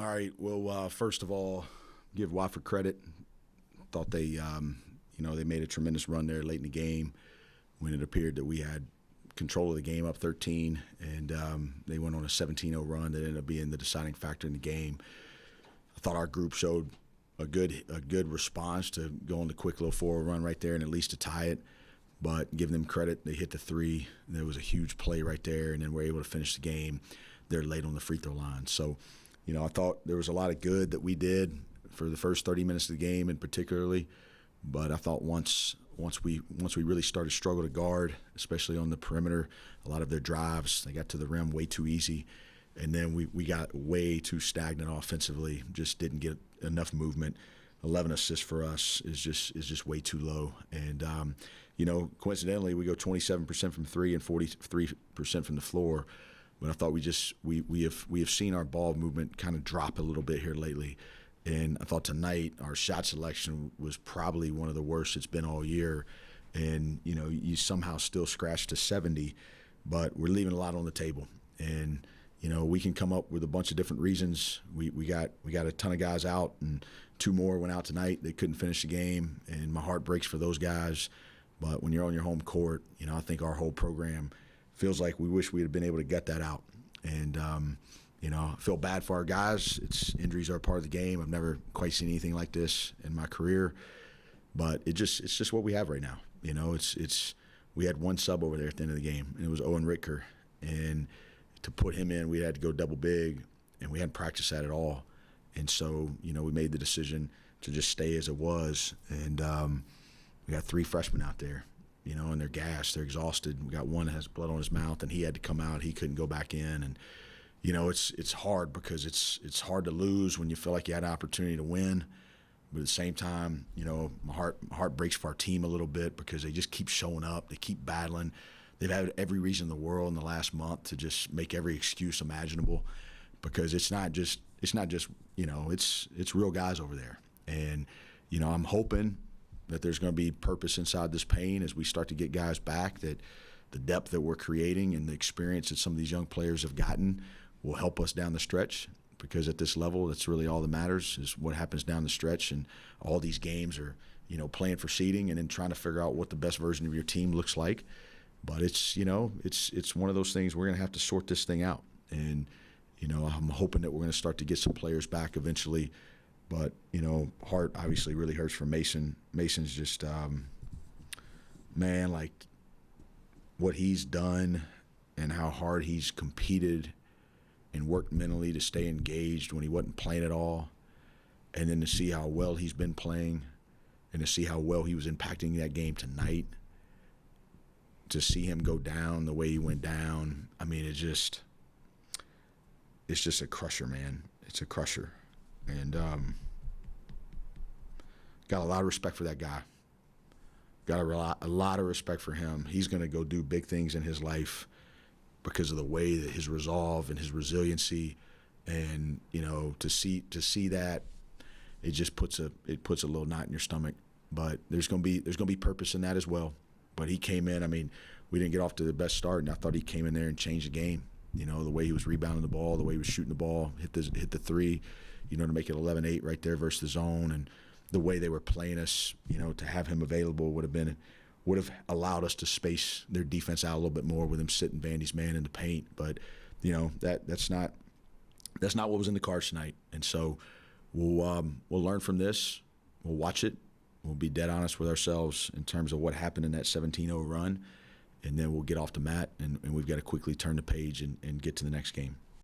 All right. Well, first of all, give Wofford credit. Thought they made a tremendous run there late in the game when it appeared that we had control of the game up 13, and they went on a 17-0 run that ended up being the deciding factor in the game. I thought our group showed a good response to go on the quick little forward run right there and at least to tie it. But give them credit, they hit the three. There was a huge play right there, and then we're able to finish the game. They're late on the free throw line. So, I thought there was a lot of good that we did for the first 30 minutes of the game, and particularly. But I thought once we really started to struggle to guard, especially on the perimeter, a lot of their drives, they got to the rim way too easy. And then we got way too stagnant offensively, just didn't get enough movement. 11 assists for us is just way too low. And, coincidentally, we go 27% from three and 43% from the floor. But I thought we have seen our ball movement kind of drop a little bit here lately. And I thought tonight our shot selection was probably one of the worst it's been all year. And, you somehow still scratched to 70, but we're leaving a lot on the table. And, we can come up with a bunch of different reasons. We got a ton of guys out, and two more went out tonight. They couldn't finish the game, and my heart breaks for those guys. But when you're on your home court, I think our whole program feels like we wish we had been able to gut that out. And, I feel bad for our guys. Injuries are a part of the game. I've never quite seen anything like this in my career. But it's just what we have right now. We had one sub over there at the end of the game, and it was Owen Ritker. And to put him in, we had to go double big, and we hadn't practiced that at all. And so, we made the decision to just stay as it was. And we got three freshmen out there, and they're gassed, they're exhausted. We got one that has blood on his mouth, and he had to come out. He couldn't go back in. And, it's hard because it's hard to lose when you feel like you had an opportunity to win. But at the same time, my heart breaks for our team a little bit because they just keep showing up. They keep battling. They've had every reason in the world in the last month to just make every excuse imaginable, because it's real guys over there. And, I'm hoping that there's going to be purpose inside this pain as we start to get guys back, that the depth that we're creating and the experience that some of these young players have gotten will help us down the stretch. Because at this level, that's really all that matters, is what happens down the stretch. And all these games are, playing for seeding and then trying to figure out what the best version of your team looks like. But it's one of those things we're going to have to sort this thing out. And, I'm hoping that we're going to start to get some players back eventually. But, heart obviously really hurts for Mason. Mason's just, what he's done and how hard he's competed and worked mentally to stay engaged when he wasn't playing at all. And then to see how well he's been playing and to see how well he was impacting that game tonight, to see him go down the way he went down, it's just a crusher, man. It's a crusher. And got a lot of respect for that guy. Got a lot of respect for him. He's going to go do big things in his life because of the way that his resolve and his resiliency, and to see that, it just puts a little knot in your stomach. But there's going to be purpose in that as well. But he came in. We didn't get off to the best start, and I thought he came in there and changed the game. The way he was rebounding the ball, the way he was shooting the ball, hit the three, to make it 11-8 right there versus the zone, and the way they were playing us, to have him available would have allowed us to space their defense out a little bit more with him sitting Vandy's man in the paint. But that's not what was in the cards tonight. And so we'll learn from this. We'll watch it. We'll be dead honest with ourselves in terms of what happened in that 17-0 run, and then we'll get off the mat, and we've got to quickly turn the page and get to the next game.